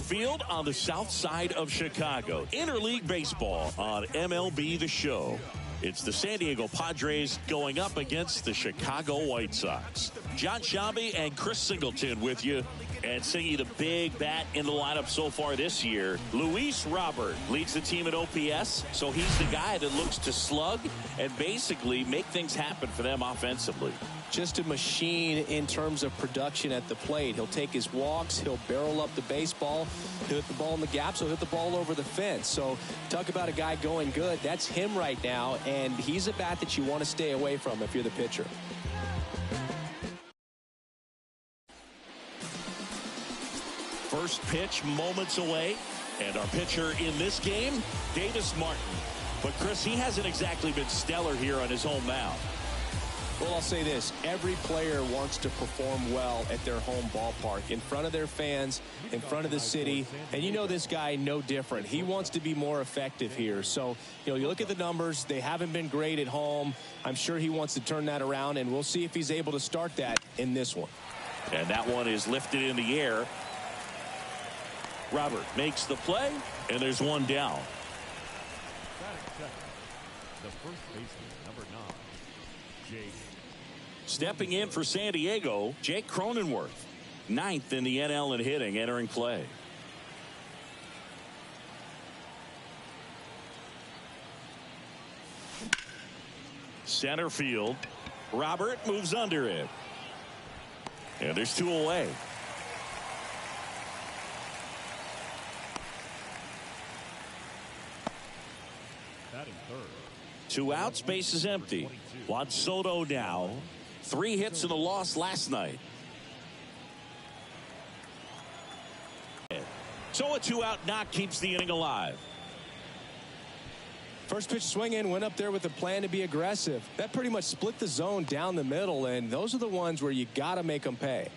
field on the south side of Chicago. Interleague baseball on MLB The Show. It's the San Diego Padres going up against the Chicago White Sox. John Shabby and Chris Singleton with you. And singing the big bat in the lineup so far this year, Luis Robert leads the team at OPS. So he's the guy that looks to slug and basically make things happen for them offensively. Just a machine in terms of production at the plate. He'll take his walks. He'll barrel up the baseball. He'll hit the ball in the gaps. He'll hit the ball over the fence. So talk about a guy going good. That's him right now. And he's a bat that you want to stay away from if you're the pitcher. First pitch moments away, and our pitcher in this game, Davis Martin. But Chris, he hasn't exactly been stellar here on his home mound. Well, I'll say this. Every player wants to perform well at their home ballpark, in front of their fans, in front of the city. And you know this guy no different. He wants to be more effective here. So, you look at the numbers. They haven't been great at home. I'm sure he wants to turn that around, and we'll see if he's able to start that in this one. And that one is lifted in the air. Robert makes the play, and there's one down. The first baseman, number 9, Jake. Stepping in for San Diego, Jake Cronenworth, 9th in the NL in hitting, entering play. Center field. Robert moves under it. And there's 2 away. Batting third. 2 outs, base is empty. Juan Soto now. 3 hits in the loss last night. So a 2-out knock keeps the inning alive. First pitch swinging, went up there with a plan to be aggressive. That pretty much split the zone down the middle, and those are the ones where you got to make them pay.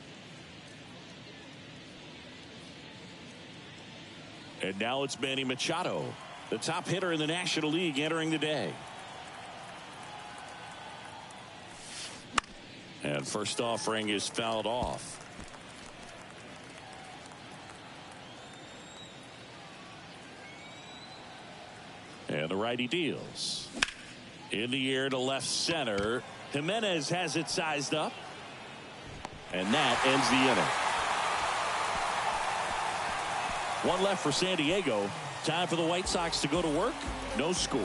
And now it's Manny Machado, the top hitter in the National League, entering the day. And first offering is fouled off. And the righty deals. In the air to left center. Jimenez has it sized up. And that ends the inning. One left for San Diego. Time for the White Sox to go to work. No score.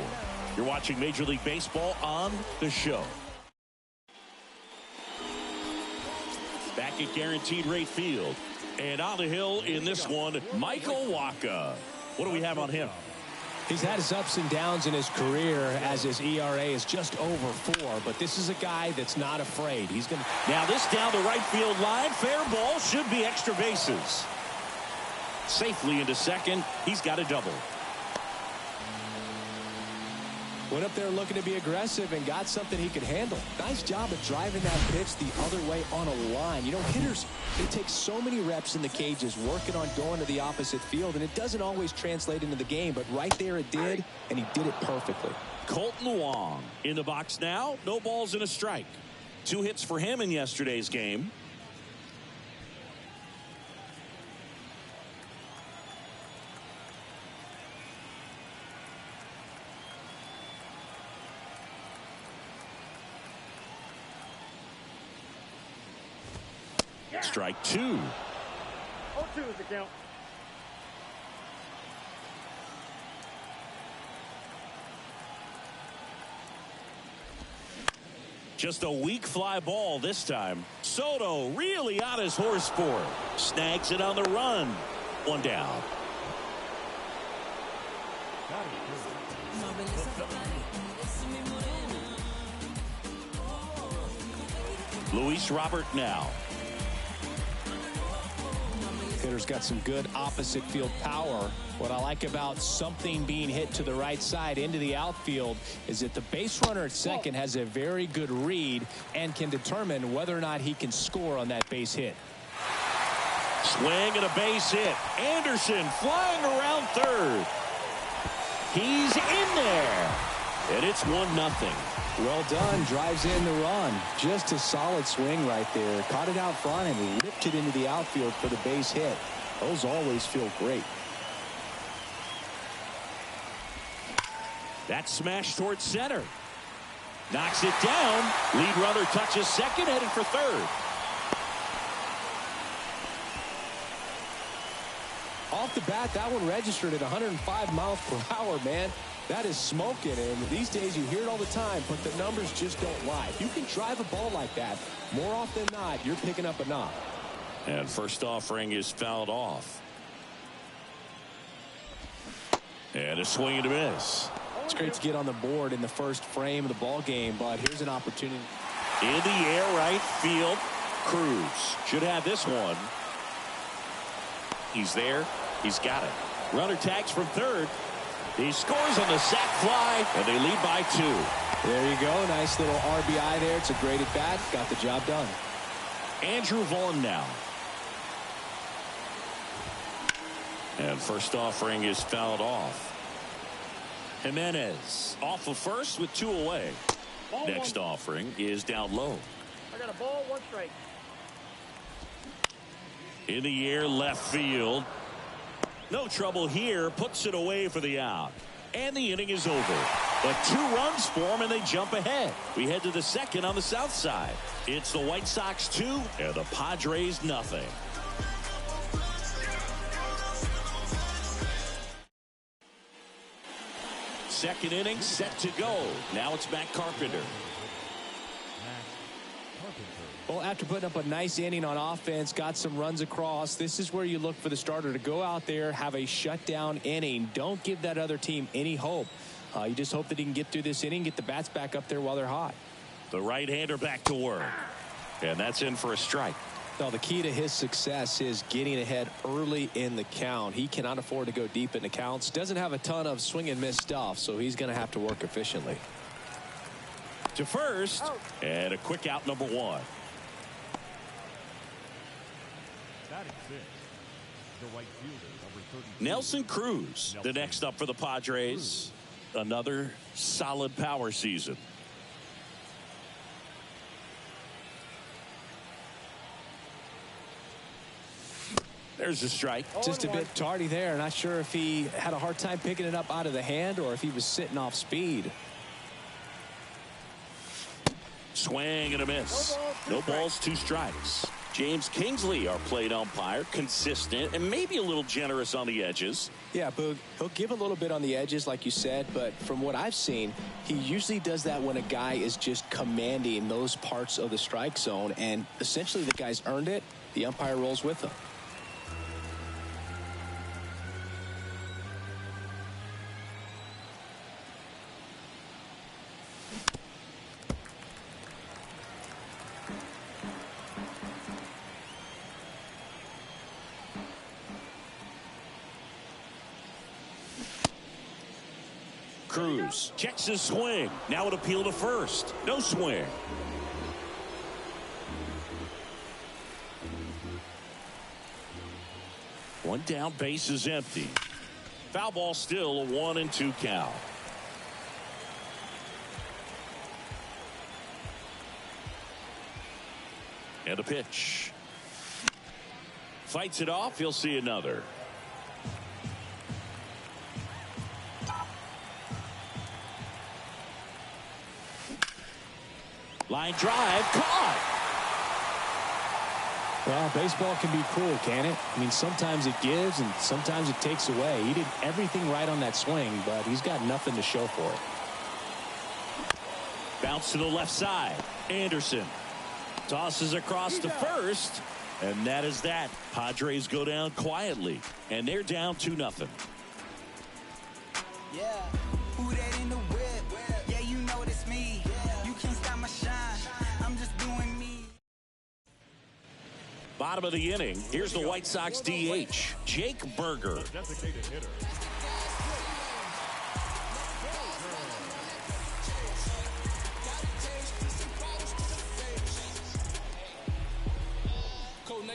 You're watching Major League Baseball on The Show. Back at Guaranteed Rate Field. And on the hill in this one, Michael Wacha. What do we have on him? He's had his ups and downs in his career as his ERA is just over 4. But this is a guy that's not afraid. He's going to. Now this down the right field line. Fair ball. Should be extra bases. Safely into second. He's got a double. Went up there looking to be aggressive and got something he could handle. Nice job of driving that pitch the other way on a line. Hitters, they take so many reps in the cages working on going to the opposite field, and it doesn't always translate into the game, but right there it did, and he did it perfectly. Colton Wong in the box now. No balls and a strike. 2 hits for him in yesterday's game. Strike 2. 0-2 is the count. Just a weak fly ball this time. Soto really on his horse for it. Snags it on the run. 1 down. Luis Robert now. Hitter's got some good opposite field power. What I like about something being hit to the right side into the outfield is that the base runner at second has a very good read and can determine whether or not he can score on that base hit. Swing and a base hit. Anderson flying around third. He's in there. And it's 1-0. Well done. Drives in the run. Just a solid swing right there. Caught it out front and whipped it into the outfield for the base hit. Those always feel great. That smash towards center. Knocks it down. Lead runner touches second, headed for third. Off the bat, that one registered at 105 miles per hour, man. That is smoking, and these days you hear it all the time, but the numbers just don't lie. If you can drive a ball like that, more often than not, you're picking up a knock. And first offering is fouled off. And a swing and a miss. It's great to get on the board in the first frame of the ball game, but here's an opportunity. In the air, right field. Cruz should have this one. He's there. He's got it. Runner tags from third. He scores on the sac fly, and they lead by 2. There you go. Nice little RBI there. It's a great at bat. Got the job done. Andrew Vaughn now. And first offering is fouled off. Jimenez off of first with 2 away. Next offering is down low. I got a ball, 1 strike. In the air, left field. No trouble here. Puts it away for the out. And the inning is over. But 2 runs for them, and they jump ahead. We head to the second on the south side. It's the White Sox 2 and the Padres nothing. Second inning set to go. Now it's Matt Carpenter. Well, after putting up a nice inning on offense, got some runs across, this is where you look for the starter to go out there, have a shutdown inning. Don't give that other team any hope. You just hope that he can get through this inning, get the bats back up there while they're hot. The right-hander back to work. And that's in for a strike. Now, the key to his success is getting ahead early in the count. He cannot afford to go deep in the counts. Doesn't have a ton of swing and miss stuff, so he's going to have to work efficiently. To first, and a quick out, number 1. The right fielder, number 32. Nelson Cruz, the next up for the Padres. Another solid power season. There's a strike. Just a bit tardy there. Not sure if he had a hard time picking it up out of the hand or if he was sitting off speed. Swing and a miss. No balls, 2 strikes. James Kingsley, our plate umpire, consistent and maybe a little generous on the edges. Yeah, Boog, he'll give a little bit on the edges, like you said, but from what I've seen, he usually does that when a guy is just commanding those parts of the strike zone, and essentially the guy's earned it. The umpire rolls with him. Cruz checks his swing. Now an appeal to first. No swing. One down, base is empty. Foul ball still, a 1-2 count. And a pitch. Fights it off. He'll see another. Line drive, caught. Well, baseball can be cruel, can it? I mean, sometimes it gives and sometimes it takes away. He did everything right on that swing, but he's got nothing to show for it. Bounce to the left side. Anderson tosses across to first, and that is that. Padres go down quietly, and they're down 2-0. Yeah, who that in the whip? Yeah, you know it's me. You can't stop my shine. I'm just doing me. Bottom of the inning, here's the White Sox DH, Jake Berger. Designated hitter.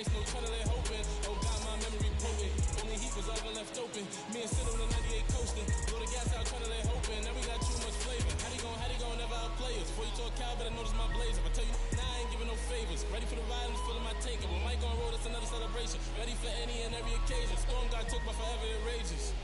No tunnel they hoping. Oh God, my memory potent. Only heat was all left open. Me and Sid on the 98 coasting. Blow the gas out, tunnel they hoping. Now we got too much flavor. How they gon' never outplay us? Before you talk cow, better notice my blazer. If I tell you, nah, I ain't giving no favors. Ready for the ride, I'm just filling my tank. And when Mike on road, that's another celebration. Ready for any and every occasion. Storm got took, but forever it rages.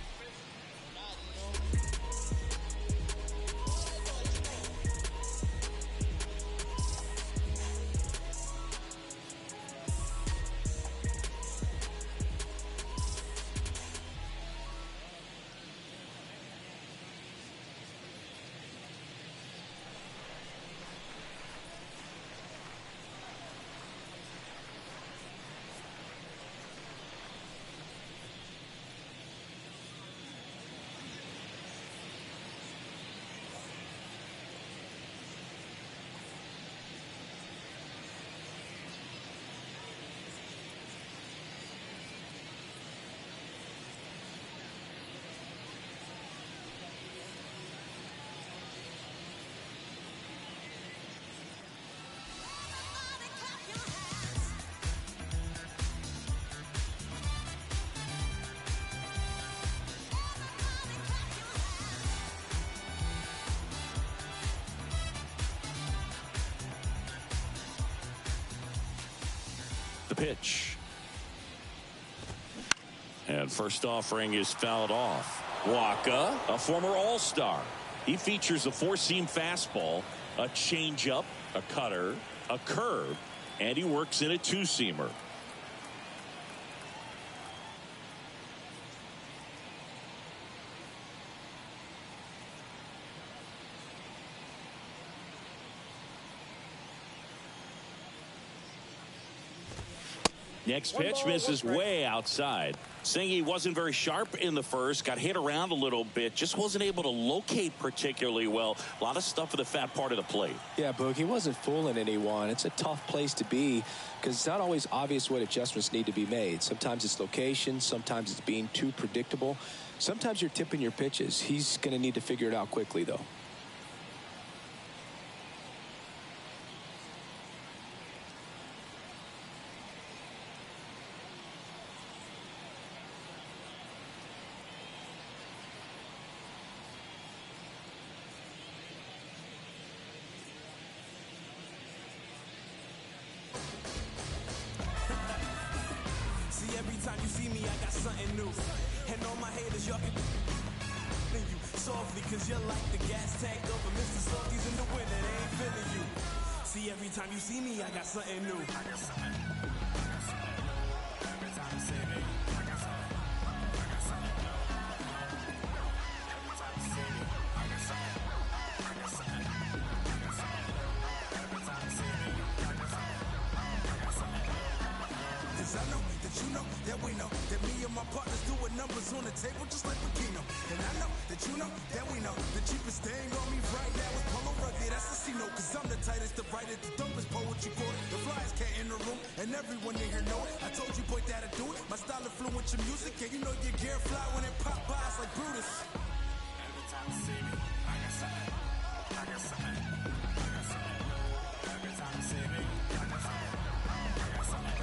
The pitch. And first offering is fouled off. Waka, a former All-Star. He features a four-seam fastball, a changeup, a cutter, a curve, and he works in a two-seamer. Next pitch misses way outside. Saying he wasn't very sharp in the first, got hit around a little bit, just wasn't able to locate particularly well. A lot of stuff for the fat part of the plate. Yeah, Boog, he wasn't fooling anyone. It's a tough place to be because it's not always obvious what adjustments need to be made. Sometimes it's location, sometimes it's being too predictable. Sometimes you're tipping your pitches. He's going to need to figure it out quickly, though. Every time you see me, I got something new. And all my haters, y'all can you softly, cause you're like the gas tank of a Mr. Salty's in the winter, they ain't feeling you. See, every time you see me, I got something new. I got something. Every time you see me, I got something. I got something. Every time you see me, I got something. I got something. I got something. Every time you see me, I got something. I got something. Cause I know that you know that we know that me and my partners doing numbers on the table just like Pacino. And I know that you know that we know the cheapest thing on me right now is Polo Rugged. That's a C-note, cause I'm the tightest, the brightest, the dopest poetry quoted. The flyers can't in the room, and everyone in here know it. I told you, boy, that'll do it. My style influence your music, and you know your gear fly when it pop by, it's like Brutus. Every time you see me, I got something. I got something. I got something. Every time you see me, I got something. I got something.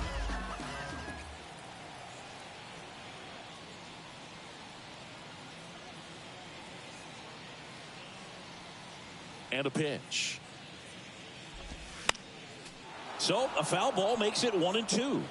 And a pitch. So a foul ball makes it 1-2.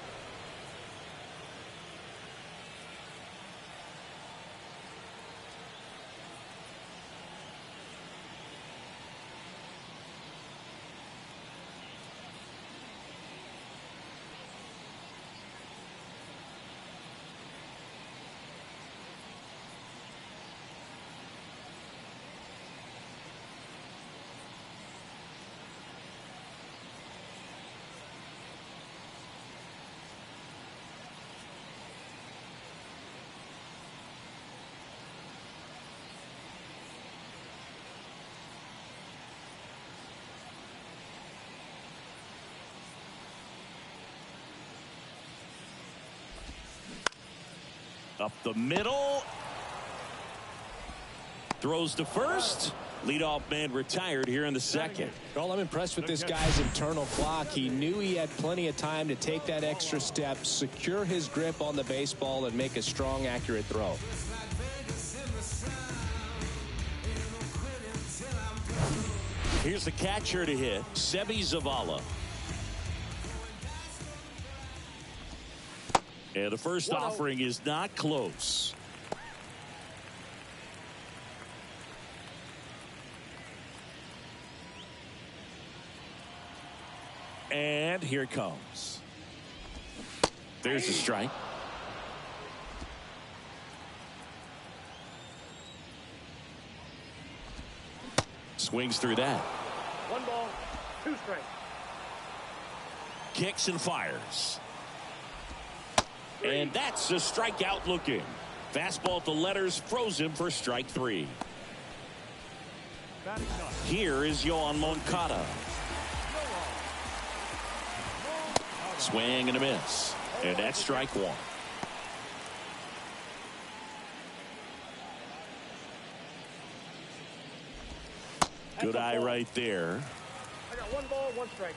Up the middle. Throws to first. Leadoff man retired here in the second. Well, I'm impressed with this guy's internal clock. He knew he had plenty of time to take that extra step, secure his grip on the baseball, and make a strong, accurate throw. Here's the catcher to hit, Sebi Zavala. And the first offering is not close. And here it comes. There's the strike. Swings through that. 1 ball, 2 strikes. Kicks and fires. And that's a strikeout looking. Fastball at the letters froze him for strike 3. Here is Yohan Moncada. Swing and a miss. And that's strike 1. Good eye right there. I got 1 ball, 1 strike.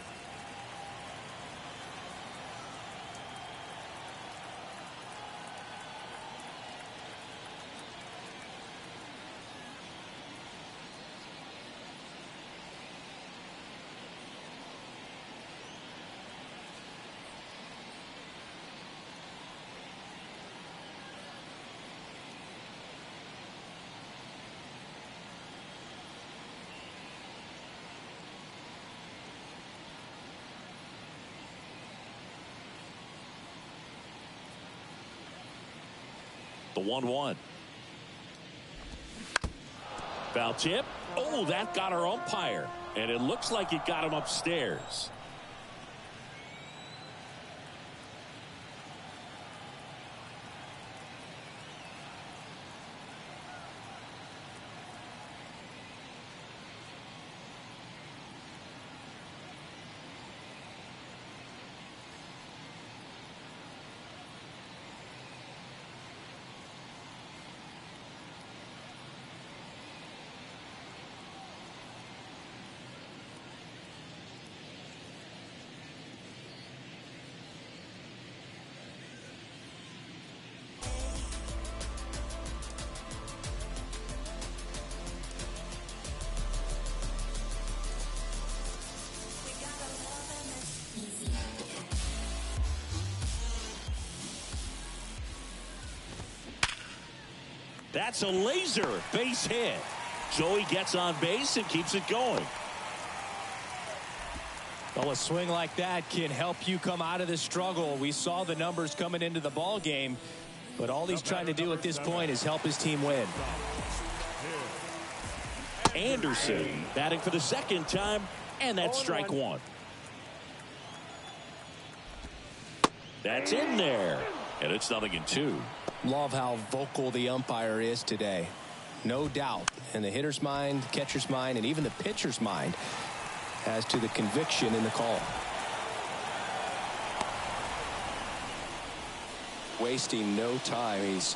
The 1-1. Foul tip. Oh, that got our umpire. And it looks like it got him upstairs. That's a laser base hit. Joey gets on base and keeps it going. Well, a swing like that can help you come out of this struggle. We saw the numbers coming into the ball game, but all he's trying to do at this point is help his team win. Anderson batting for the 2nd time, and that's strike 1. That's in there, and it's 0-2. Love how vocal the umpire is today. No doubt in the hitter's mind, catcher's mind, and even the pitcher's mind as to the conviction in the call. Wasting no time. He's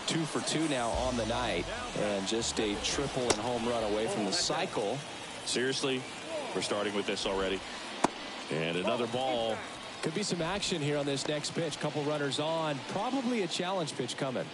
2 for 2 now on the night, and just a triple and home run away from the cycle. Seriously, we're starting with this already. And another ball. Could be some action here on this next pitch. Couple runners on. Probably a challenge pitch coming.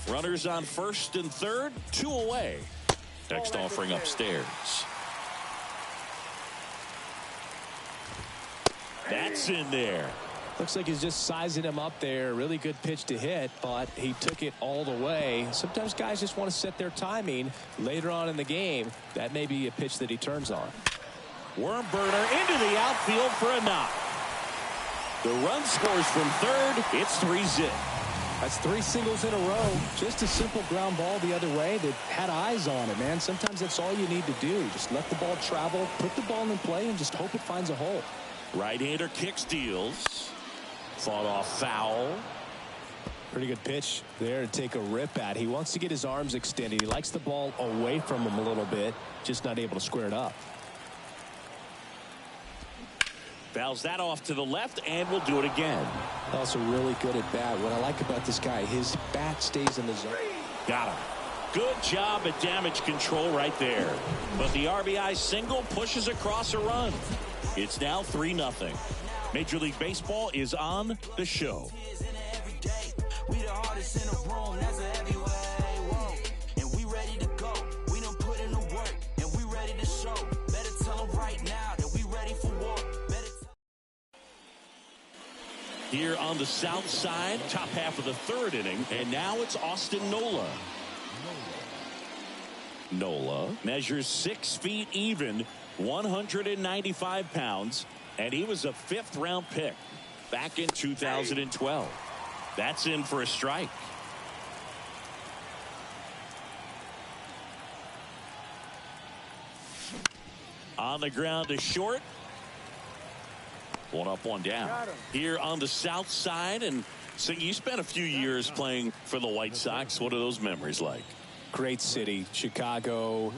Runners on first and third, 2 away. Next offering upstairs. That's in there. Looks like he's just sizing him up there. Really good pitch to hit, but he took it all the way. Sometimes guys just want to set their timing later on in the game. That may be a pitch that he turns on. Worm burner into the outfield for a knock. The run scores from third. It's 3-zip. That's 3 singles in a row. Just a simple ground ball the other way that had eyes on it, man. Sometimes that's all you need to do. Just let the ball travel, put the ball in play, and just hope it finds a hole. Right-hander kick steals. Fought off foul. Pretty good pitch there to take a rip at. He wants to get his arms extended. He likes the ball away from him a little bit, just not able to square it up. Fouls that off to the left, and will do it again. Also really good at bat. What I like about this guy, his bat stays in the zone. Got him. Good job at damage control right there. But the RBI single pushes across a run. It's now 3-0. Major League Baseball is on the show. We the hardest in the room, that's a heavyweight. And we ready to go. We done put in the work, and we ready to show. Better tell them right now that we ready for war. Here on the south side, top half of the third inning, and now it's Austin Nola. Nola measures 6 feet even, 195 pounds, and he was a 5th-round pick back in 2012. That's in for a strike. On the ground to short. 1 up, 1 down. Here on the south side, and so you spent a few years playing for the White Sox. What are those memories like? Great city. Chicago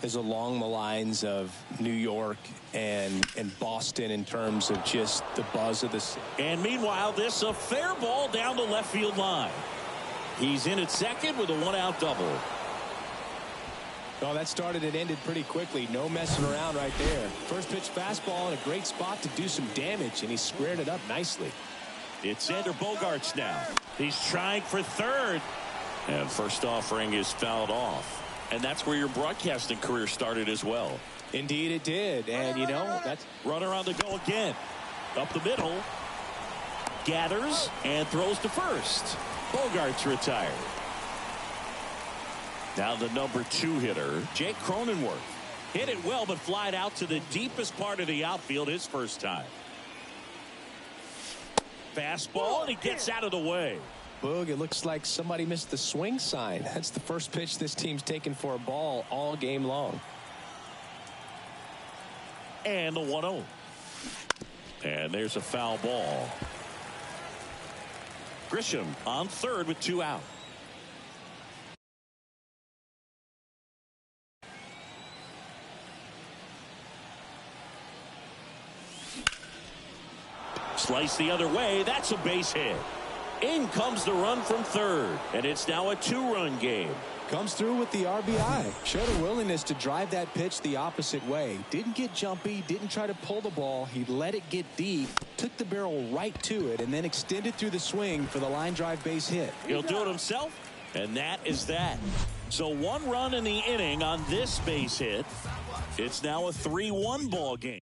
is along the lines of New York and Boston in terms of just the buzz of the city. And meanwhile, this a fair ball down the left field line. He's in at second with a 1-out double. Oh, that started and ended pretty quickly. No messing around right there. First pitch fastball in a great spot to do some damage, and he squared it up nicely. It's Xander Bogaerts now. He's trying for third. And first offering is fouled off. And that's where your broadcasting career started as well. Indeed it did. And, you know, that's runner on the go again. Up the middle. Gathers and throws to first. Bogaerts retired. Now the number 2 hitter, Jake Cronenworth. Hit it well, but flied out to the deepest part of the outfield his first time. Fastball, and he gets out of the way. Boog, it looks like somebody missed the swing sign. That's the first pitch this team's taken for a ball all game long. And the 1-0. And there's a foul ball. Grisham on third with 2 out. Slice the other way. That's a base hit. In comes the run from third, and it's now a 2-run game. Comes through with the RBI. Showed a willingness to drive that pitch the opposite way. Didn't get jumpy, didn't try to pull the ball. He let it get deep, took the barrel right to it, and then extended through the swing for the line drive base hit. He'll do it himself, and that is that. So 1 run in the inning on this base hit. It's now a 3-1 ball game.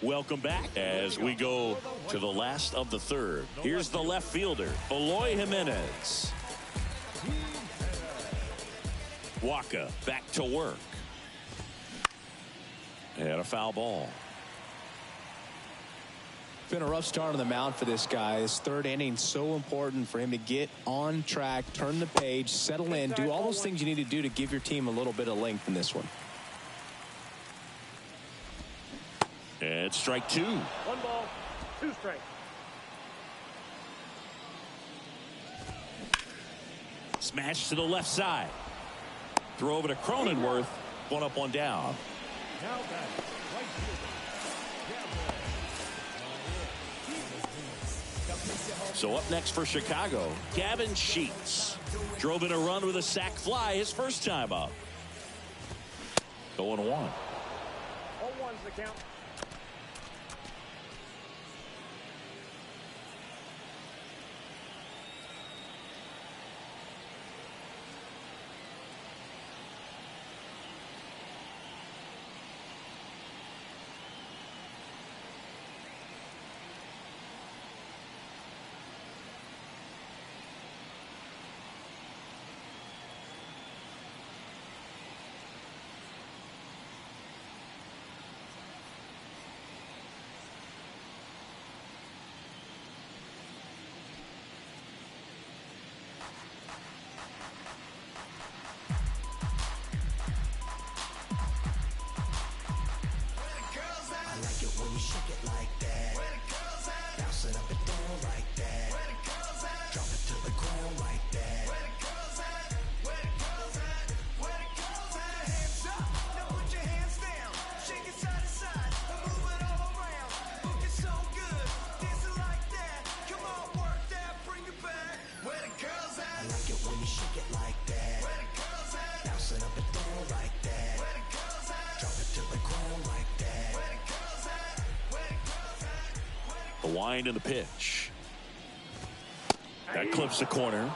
Welcome back as we go to the last of the third. Here's the left fielder, Eloy Jimenez. Waka back to work. And a foul ball. Been a rough start on the mound for this guy. His third inning so important for him to get on track, turn the page, settle in, do all those things you need to do to give your team a little bit of length in this one. And strike 2. 1 ball, 2 strikes. Smash to the left side. Throw over to Cronenworth. 1 up, 1 down. Now back, right fielder. So up next for Chicago, Gavin Sheets. Drove in a run with a sac fly his first time up. 0-1. All 1's the count. wind in the pitch. That clips the corner.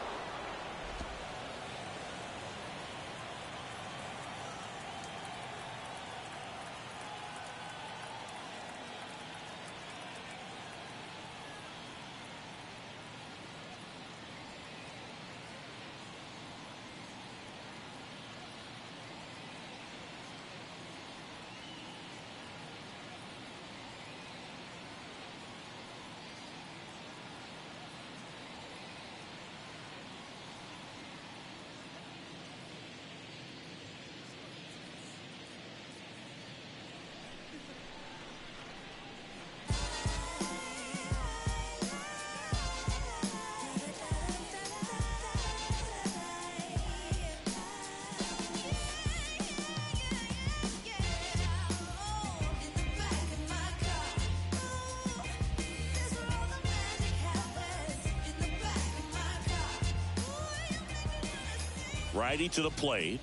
Righty to the plate.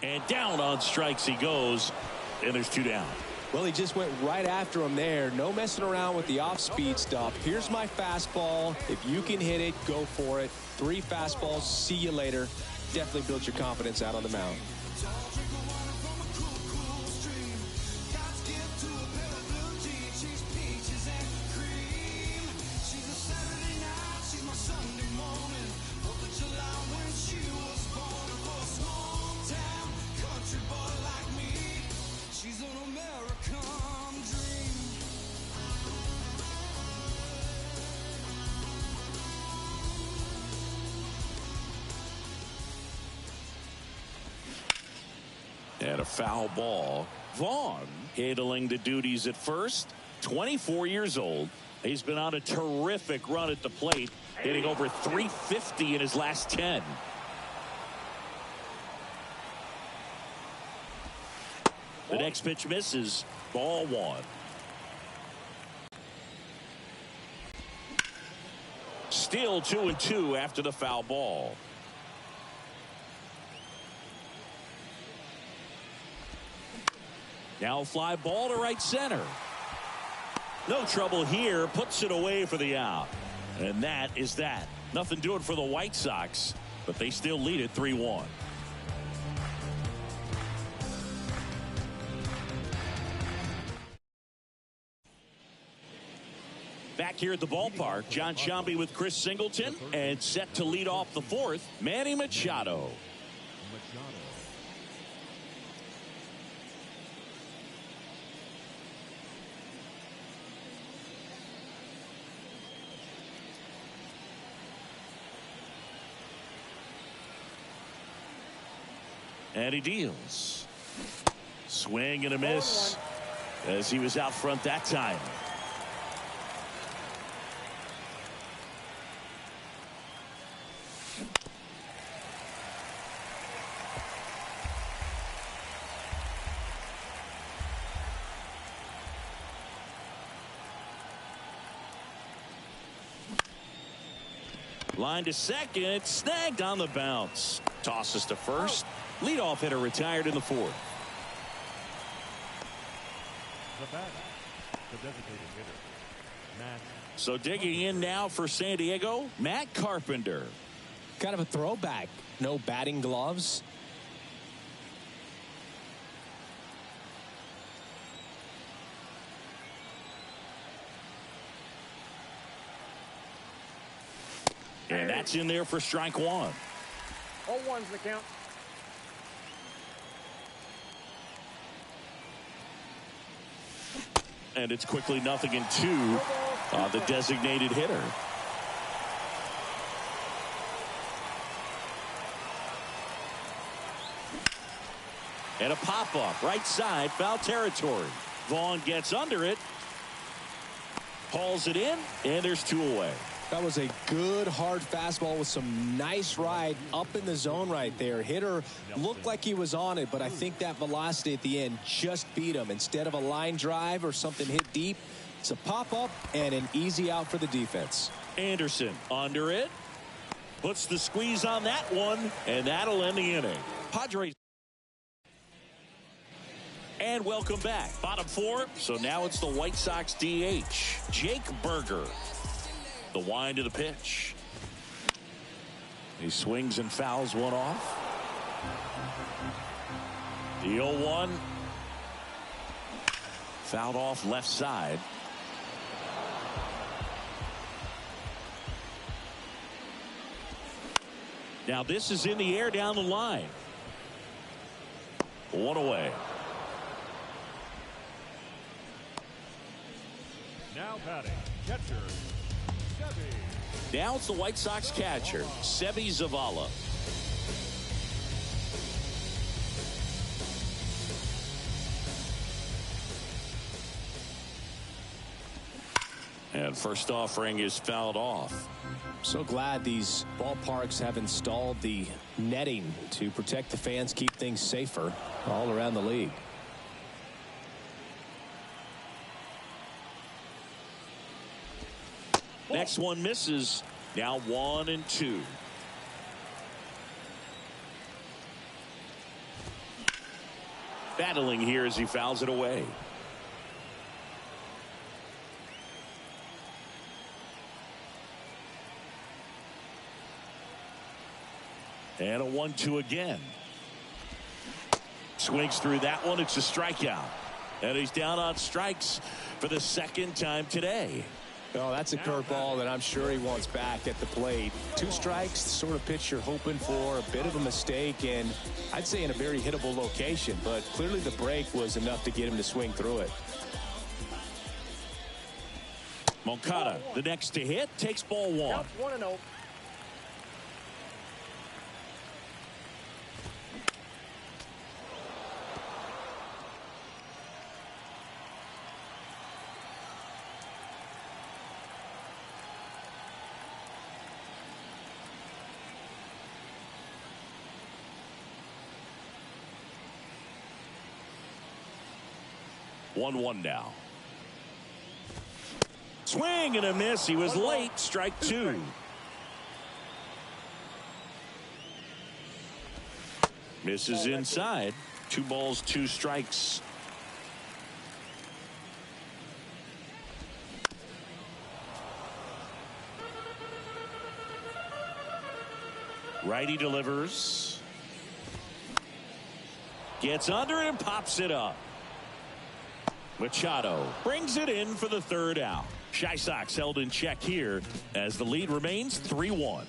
And down on strikes he goes. And there's 2 down. Well, he just went right after him there. No messing around with the off-speed stuff. Here's my fastball. If you can hit it, go for it. 3 fastballs. See you later. Definitely build your confidence out on the mound. And a foul ball. Vaughn handling the duties at first. 24 years old. He's been on a terrific run at the plate, hitting over 350 in his last 10. The next pitch misses. Ball 1. Still 2-2 after the foul ball. Now fly ball to right center. No trouble here. Puts it away for the out. And that is that. Nothing doing for the White Sox, but they still lead it 3-1. Back here at the ballpark, John Sciambi with Chris Singleton, and set to lead off the 4th, Manny Machado. And he deals. Swing and a miss as he was out front that time. Line to second. It's snagged on the bounce. Tosses to first. Leadoff hitter retired in the 4th. The batter, the designated hitter, Matt. So digging in now for San Diego, Matt Carpenter. Kind of a throwback. No batting gloves. And that's in there for strike 1. 0-1's the count. And it's quickly 0-2 on the designated hitter. And a pop-up right side, foul territory. Vaughn gets under it, hauls it in, and there's 2 away. That was a good hard fastball with some nice ride up in the zone right there. Hitter looked like he was on it, but I think that velocity at the end just beat him. Instead of a line drive or something hit deep, it's a pop-up and an easy out for the defense. Anderson under it, puts the squeeze on that one, and that'll end the inning. Padres. And welcome back. Bottom four, so now it's the White Sox DH, Jake Berger. The wind to the pitch. He swings and fouls one off. The 0-1. Fouled off left side. Now this is in the air down the line. One away. Now batting, catcher, Sevy. Now it's the White Sox catcher, Sevy Zavala. And first offering is fouled off. So glad these ballparks have installed the netting to protect the fans, keep things safer all around the league. Next one misses. Now 1-2. Battling here as he fouls it away. And a 1-2 again. Swings through that one. It's a strikeout. And he's down on strikes for the second time today. Oh, that's a curveball that I'm sure he wants back at the plate. 2 strikes, the sort of pitch you're hoping for. A bit of a mistake, and I'd say in a very hittable location. But clearly the break was enough to get him to swing through it. Moncada, the next to hit, takes ball 1. Counts 1-0. One now. Swing and a miss. He was late. Strike 2. Misses inside. 2 balls, 2 strikes. Righty delivers. Gets under and pops it up. Machado brings it in for the 3rd out. Chi Sox held in check here as the lead remains 3-1.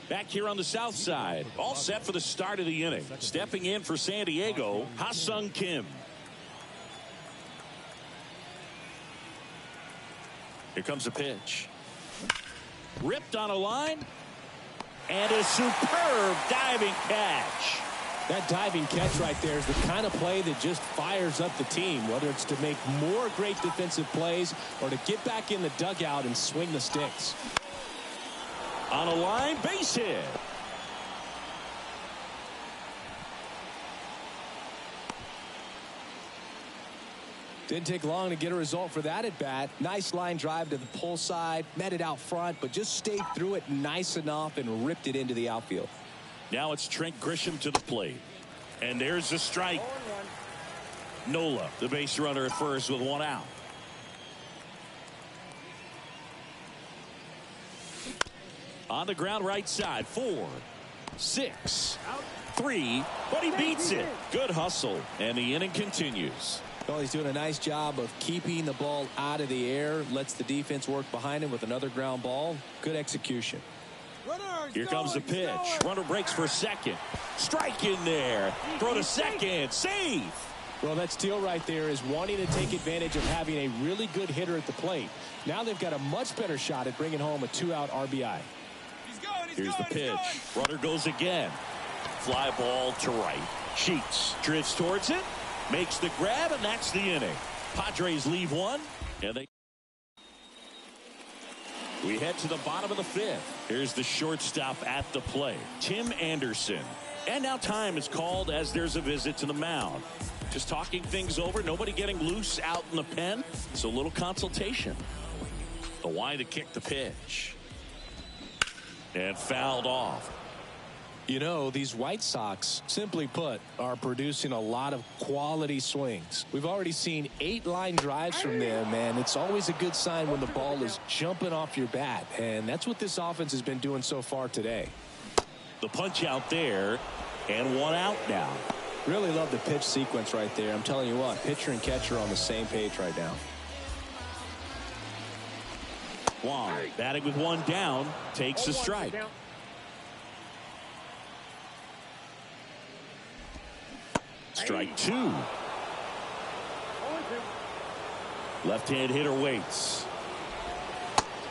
Back here on the south side, all set for the start of the inning. Stepping in for San Diego, Ha-Sung Kim. Here comes the pitch. Ripped on a line. And a superb diving catch. That diving catch right there is the kind of play that just fires up the team, whether it's to make more great defensive plays or to get back in the dugout and swing the sticks. On a line, base hit. Didn't take long to get a result for that at bat. Nice line drive to the pull side, met it out front, but just stayed through it nice enough and ripped it into the outfield. Now it's Trent Grisham to the plate. And there's the strike. Nola, the base runner at first with 1 out. On the ground right side, 4, 6, 3, but he beats it. Good hustle, and the inning continues. Well, he's doing a nice job of keeping the ball out of the air, lets the defense work behind him with another ground ball. Good execution. Here comes the pitch. Runner breaks for second. Strike in there. Throw to second. Save. Well, that steal right there is wanting to take advantage of having a really good hitter at the plate. Now they've got a much better shot at bringing home a 2-out RBI. Here's the pitch. Runner goes again. Fly ball to right. Sheets drifts towards it. Makes the grab, and that's the inning. Padres leave 1, and we head to the bottom of the 5th. Here's the shortstop at the plate, Tim Anderson. And now time is called as there's a visit to the mound. Just talking things over, nobody getting loose out in the pen, so a little consultation. The wide to kick the pitch. And fouled off. You know, these White Sox, simply put, are producing a lot of quality swings. We've already seen 8 line drives from them, and it's always a good sign when the ball is jumping off your bat. And that's what this offense has been doing so far today. The punch out there, and 1 out now. Really love the pitch sequence right there. I'm telling you what, pitcher and catcher are on the same page right now. Wong batting with 1 down, takes a strike. Strike 2. Left-hand hitter waits.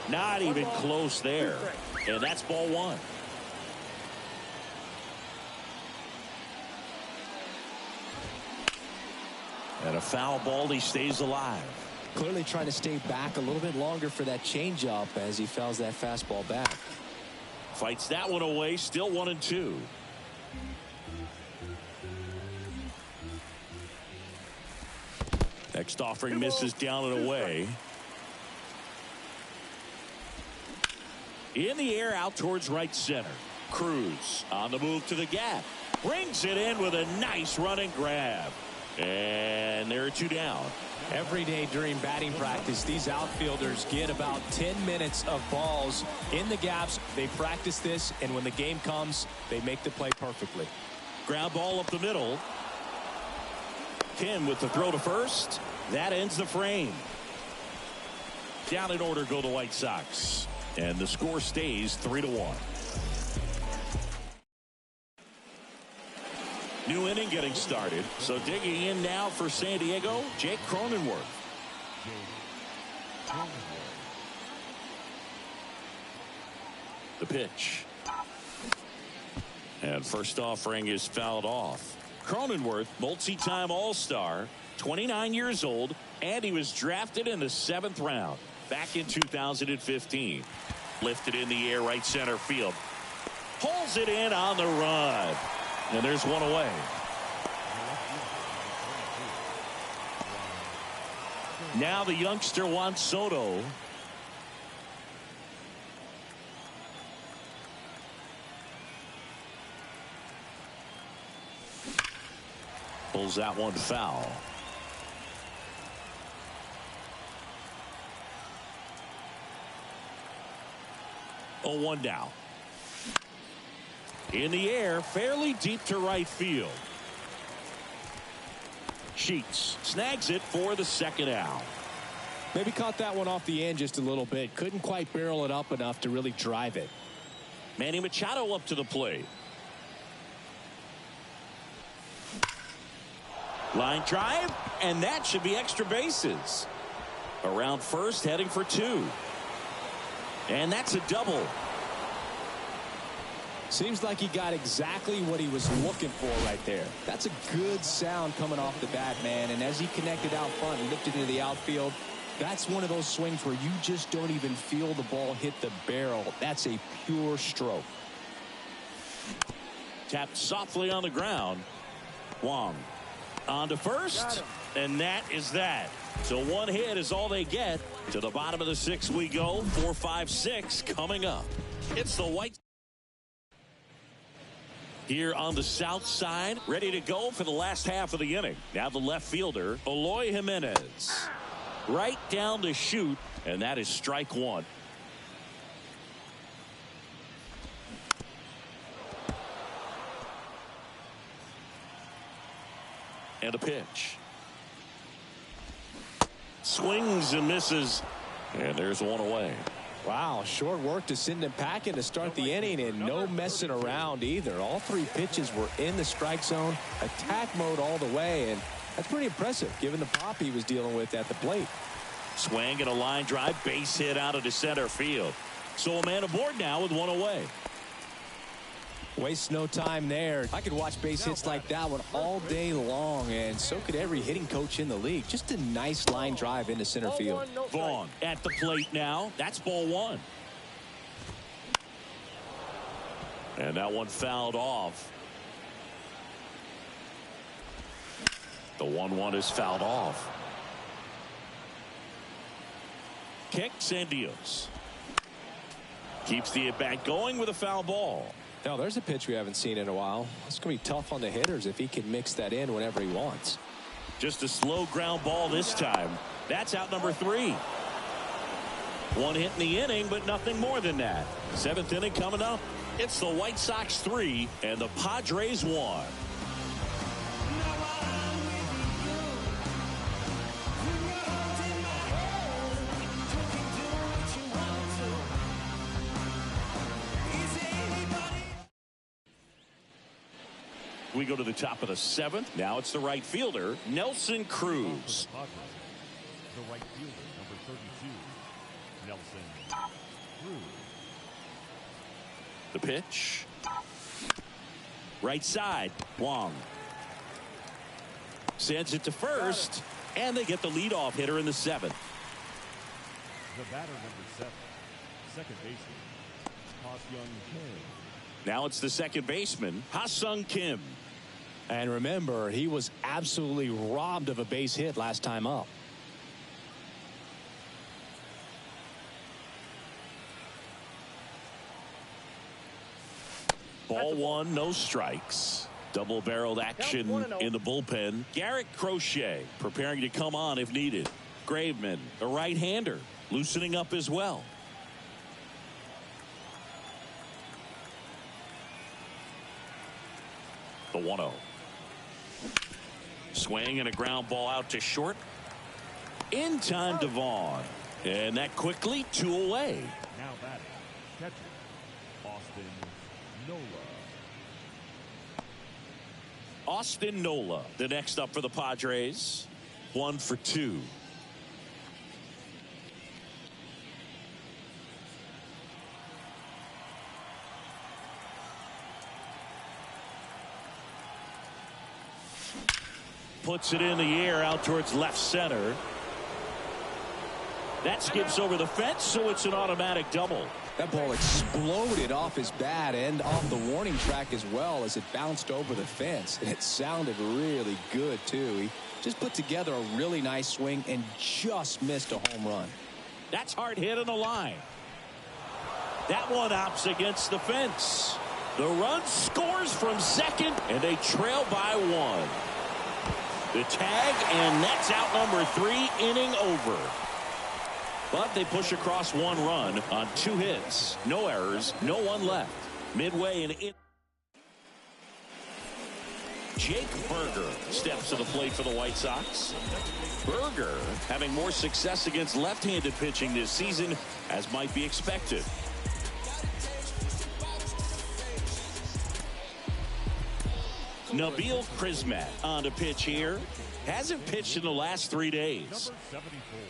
Not even close there. And that's ball 1. And a foul ball. He stays alive. Clearly trying to stay back a little bit longer for that changeup as he fouls that fastball back. Fights that one away. Still 1-2. Next offering misses down and away. In the air out towards right center. Cruz on the move to the gap. Brings it in with a nice running grab. And there are 2 down. Every day during batting practice, these outfielders get about 10 minutes of balls in the gaps. They practice this, and when the game comes, they make the play perfectly. Ground ball up the middle. Kim with the throw to first. That ends the frame. Down in order go the White Sox. And the score stays 3-1. New inning getting started. So digging in now for San Diego, Jake Cronenworth. The pitch. And first offering is fouled off. Cronenworth, multi-time All-Star, 29 years old, and he was drafted in the 7th round back in 2015. Lifted in the air right center field. Pulls it in on the run. And there's 1 away. Now the youngster Juan Soto. Pulls that one foul. Oh, 1 down. In the air, fairly deep to right field. Sheets snags it for the 2nd out. Maybe caught that one off the end just a little bit. Couldn't quite barrel it up enough to really drive it. Manny Machado up to the plate. Line drive, and that should be extra bases. Around first, heading for 2. And that's a double. Seems like he got exactly what he was looking for right there. That's a good sound coming off the bat, man. And as he connected out front and lifted into the outfield, that's one of those swings where you just don't even feel the ball hit the barrel. That's a pure stroke. Tapped softly on the ground. Wong on to first, and that is that. So 1 hit is all they get. To the bottom of the 6th we go. 4, 5, 6 coming up. It's the White here on the south side, ready to go for the last half of the inning. Now the left fielder, Eloy Jimenez. Right down to shoot, and that is strike 1. And a pitch. Swings and misses, and there's 1 away. Wow, short work to send him packing to start the inning, and no messing around either. All 3 pitches were in the strike zone, attack mode all the way, and that's pretty impressive given the pop he was dealing with at the plate. Swing and a line drive, base hit out of the center field. So a man aboard now with 1 away. Wastes no time there. I could watch base hits like that one all day long, and so could every hitting coach in the league. Just a nice line drive into center field. Vaughn at the plate now. That's ball 1. And that one fouled off. The 1-1 is fouled off. kicks and deals. Keeps the at-bat going with a foul ball. Now, there's a pitch we haven't seen in a while. It's going to be tough on the hitters if he can mix that in whenever he wants. Just a slow ground ball this time. That's out number 3. One hit in the inning, but nothing more than that. 7th inning coming up. It's the White Sox 3 and the Padres 1. We go to the top of the 7th. Now it's the right fielder, Nelson Cruz. The right fielder, number 32, Nelson Cruz. The pitch. Right side, Wong. Sends it to first, and they get the leadoff hitter in the 7th. The batter, number 7, second baseman, Ha-Seong Kim. Now it's the second baseman, Ha-Seong Kim. And remember, he was absolutely robbed of a base hit last time up. Ball 1, no strikes. Double-barreled action in the bullpen. Garrett Crochet preparing to come on if needed. Graveman, the right-hander, loosening up as well. The 1-0. Swing and a ground ball out to short. In time to Vaughn. And that quickly 2 away. Now batting, catcher, Austin Nola. Austin Nola, the next up for the Padres. 1 for 2. Puts it in the air out towards left center. That skips over the fence, so it's an automatic double. That ball exploded off his bat and off the warning track as well as it bounced over the fence. And it sounded really good, too. He just put together a really nice swing and just missed a home run. That's hard hit on the line. That one opts against the fence. The run scores from second, and they trail by 1. The tag, and that's out number 3, inning over. But they push across 1 run on 2 hits. No errors, no one left. Midway and in. Jake Berger steps to the plate for the White Sox. Berger having more success against left-handed pitching this season, as might be expected. Nabil Crismatt on to pitch here. Hasn't pitched in the last 3 days.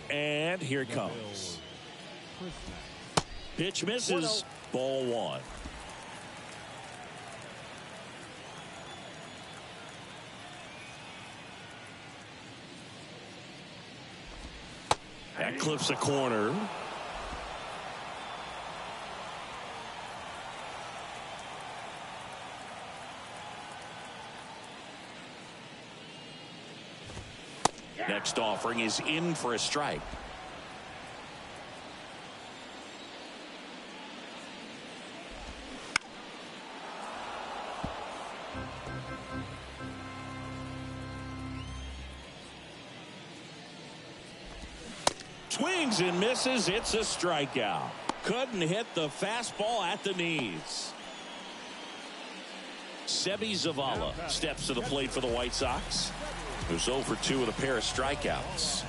And here it comes. Pitch misses. Ball 1. That clips a corner. Next offering is in for a strike. Swings and misses. It's a strikeout. Couldn't hit the fastball at the knees. Sebi Zavala steps to the plate for the White Sox. Who's 0 for 2 with a pair of strikeouts.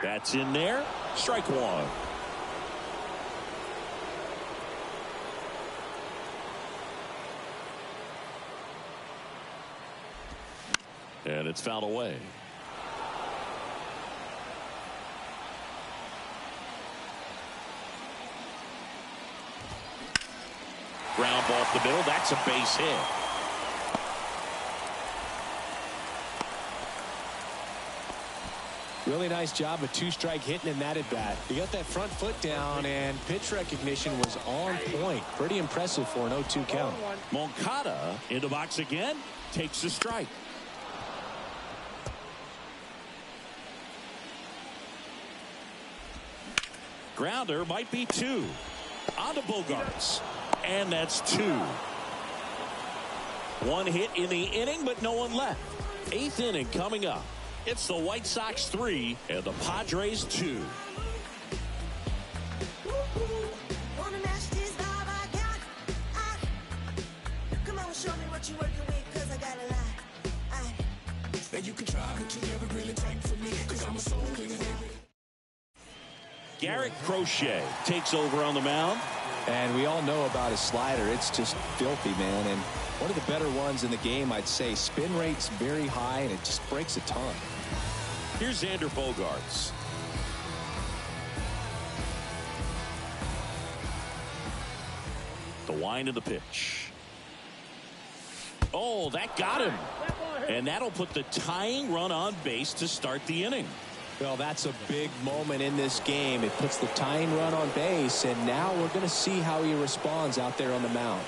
That's in there. Strike 1. And it's fouled away. Ground ball up the middle. That's a base hit. Really nice job of two-strike hitting in that at-bat. He got that front foot down, and pitch recognition was on point. Pretty impressive for an 0-2 count. Moncada in the box again. Takes the strike. Grounder might be 2. On to Bogarts. And that's 2. 1 hit in the inning, but no one left. 8th inning coming up. It's the White Sox 3 and the Padres 2. Garrett Crochet takes over on the mound. And we all know about his slider. It's just filthy, man. And one of the better ones in the game, I'd say. Spin rate's very high, and it just breaks a ton. Here's Xander Bogaerts. The wind of the pitch. Oh, that got him. And that'll put the tying run on base to start the inning. Well, that's a big moment in this game. It puts the tying run on base, and now we're going to see how he responds out there on the mound.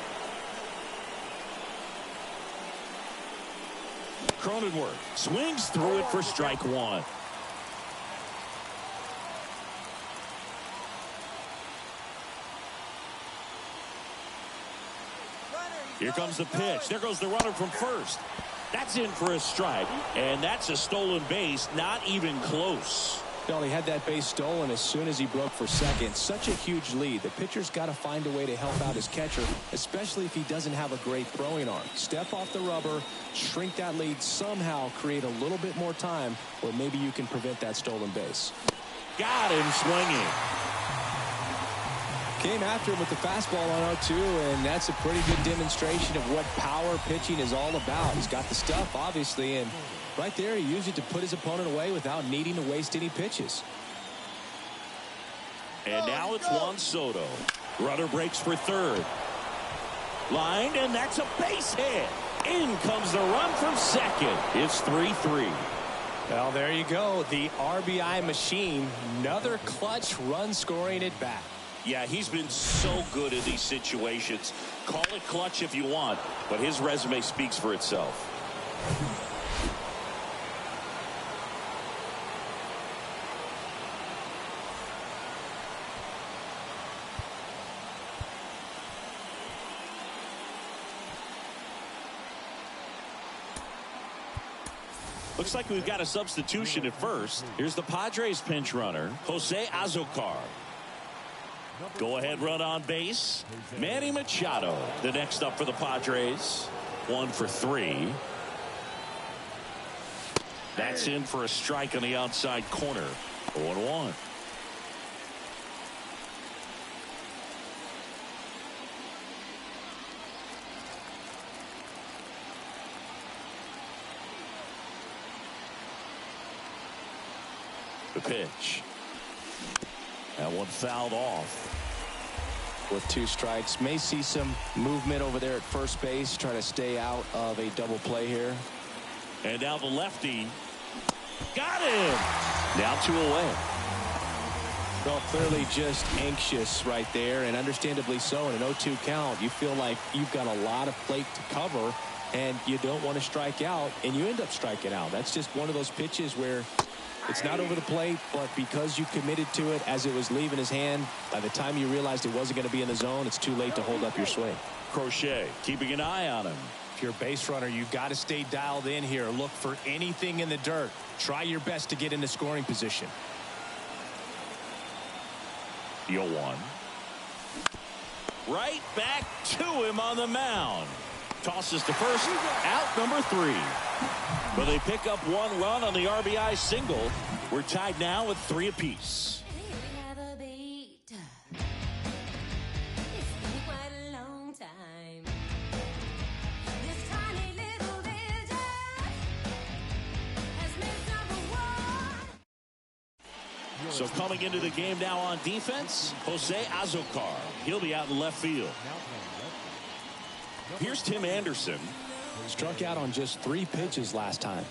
Cronenworth swings through it for strike 1. Here comes the pitch. There goes the runner from first. That's in for a strike, and that's a stolen base, not even close. Well, he had that base stolen as soon as he broke for second. Such a huge lead. The pitcher's got to find a way to help out his catcher, especially if he doesn't have a great throwing arm. Step off the rubber, shrink that lead, somehow create a little bit more time where maybe you can prevent that stolen base. Got him swinging. Came after him with the fastball on 0-2, and that's a pretty good demonstration of what power pitching is all about. He's got the stuff, obviously, and right there he used it to put his opponent away without needing to waste any pitches. And now it's Juan Soto. Runner breaks for third. Lined, and that's a base hit. In comes the run from second. It's 3-3. Well, there you go. The RBI machine. Another clutch run scoring at bat. Yeah, he's been so good in these situations. Call it clutch if you want, but his resume speaks for itself. Looks like we've got a substitution at first. Here's the Padres pinch runner, Jose Azocar. Go ahead run on base. Manny Machado, the next up for the Padres. 1 for 3. That's in for a strike on the outside corner. 0-1. The pitch. That one fouled off. With 2 strikes, may see some movement over there at first base, try to stay out of a double play here. And now the lefty. Got him. Now 2 away. Well, clearly just anxious right there, and understandably so. In an 0-2 count, you feel like you've got a lot of plate to cover, and you don't want to strike out, and you end up striking out. That's just one of those pitches where it's not over the plate, but because you committed to it as it was leaving his hand, by the time you realized it wasn't going to be in the zone, it's too late to hold up your swing. Crochet keeping an eye on him. If you're a base runner, you've got to stay dialed in here. Look for anything in the dirt. Try your best to get into scoring position. 0-1. Right back to him on the mound. Tosses to first, out number 3. But they pick up 1 run on the RBI single. We're tied now with 3 apiece. So coming into the game now on defense, Jose Azocar. He'll be out in left field. Here's Tim Anderson. Struck out on just 3 pitches last time.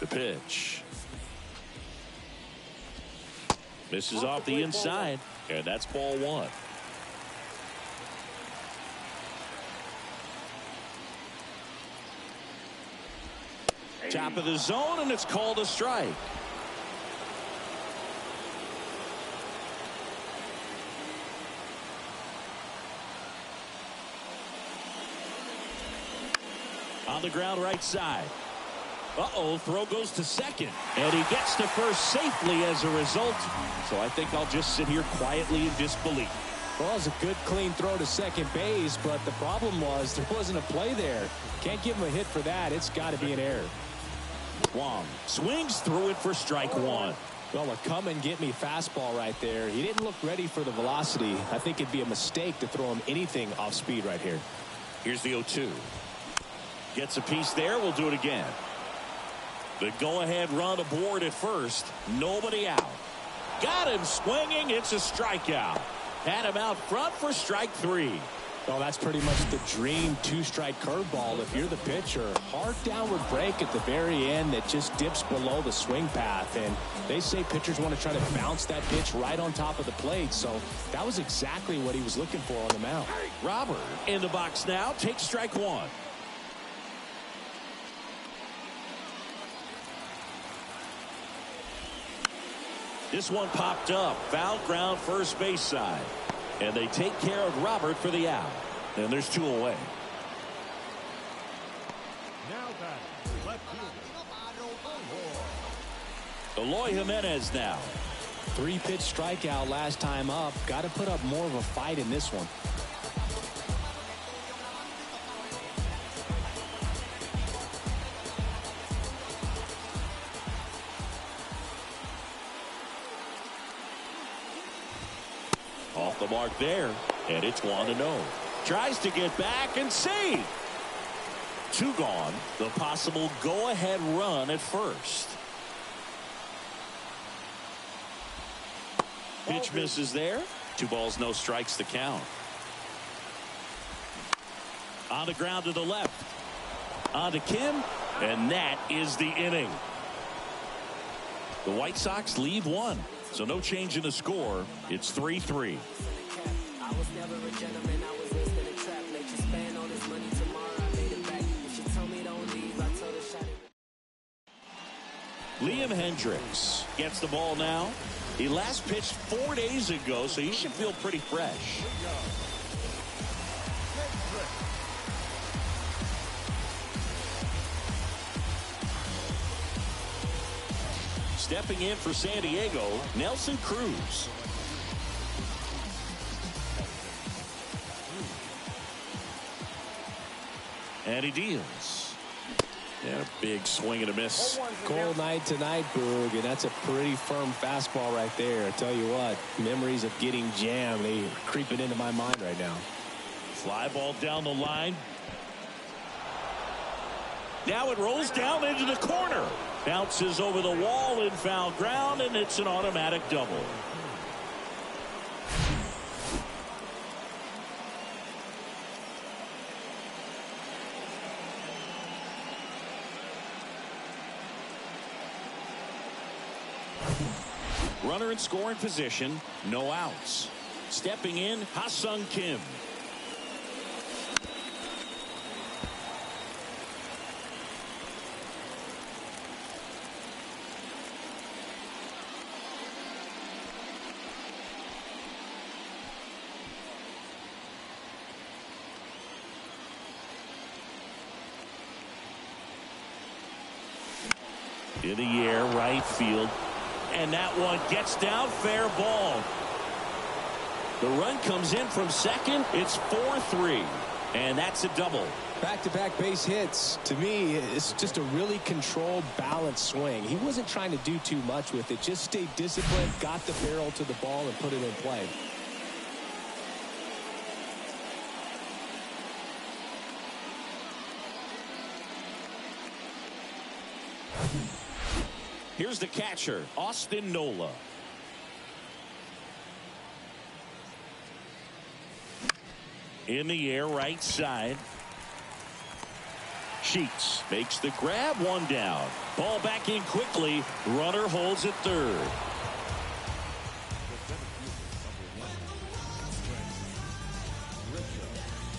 The pitch. Misses off the inside, and that's ball 1. Top of the zone, and it's called a strike. On the ground right side. Uh-oh, throw goes to second. And he gets to first safely as a result. So I think I'll just sit here quietly in disbelief. Well, it was a good, clean throw to second base, but the problem was there wasn't a play there. Can't give him a hit for that. It's got to be an error. Wong swings through it for strike 1. Well, a come-and-get-me fastball right there. He didn't look ready for the velocity. I think it'd be a mistake to throw him anything off speed right here. Here's the 0-2. Gets a piece there. We'll do it again. The go-ahead run aboard at first. Nobody out. Got him swinging. It's a strikeout. Had him out front for strike 3. Well, that's pretty much the dream 2-strike curveball if you're the pitcher. Hard downward break at the very end that just dips below the swing path. And they say pitchers want to try to bounce that pitch right on top of the plate. So that was exactly what he was looking for on the mound. Robert in the box now. Takes strike 1. This one popped up. Foul ground first base side. And they take care of Robert for the out. And there's 2 away. Now batting, left fielder. Eloy Jimenez now. 3-pitch strikeout last time up. Got to put up more of a fight in this one. Off the mark there, and it's 1-0. Tries to get back and save. 2 gone. The possible go-ahead run at first. Pitch misses there. 2 balls, no strikes to count. On the ground to the left. On to Kim, and that is the inning. The White Sox lead 1. So no change in the score. It's 3-3. Liam Hendricks gets the ball now. He last pitched 4 days ago, so he should feel pretty fresh. Stepping in for San Diego, Nelson Cruz. And he deals. Yeah, big swing and a miss. Cold night tonight, Boog, and that's a pretty firm fastball right there. I tell you what, memories of getting jammed, they are creeping into my mind right now. Fly ball down the line. Now it rolls down into the corner. Bounces over the wall in foul ground, and it's an automatic double. Runner in scoring position, no outs. Stepping in, Ha-Sung Kim. In the air, right field. And that one gets down, fair ball. The run comes in from second. It's 4-3. And that's a double. Back-to-back base hits. To me, it's just a really controlled, balanced swing. He wasn't trying to do too much with it. Just stayed disciplined, got the barrel to the ball, and put it in play. Here's the catcher, Austin Nola. In the air, right side. Sheets makes the grab, one down. Ball back in quickly. Runner holds at third.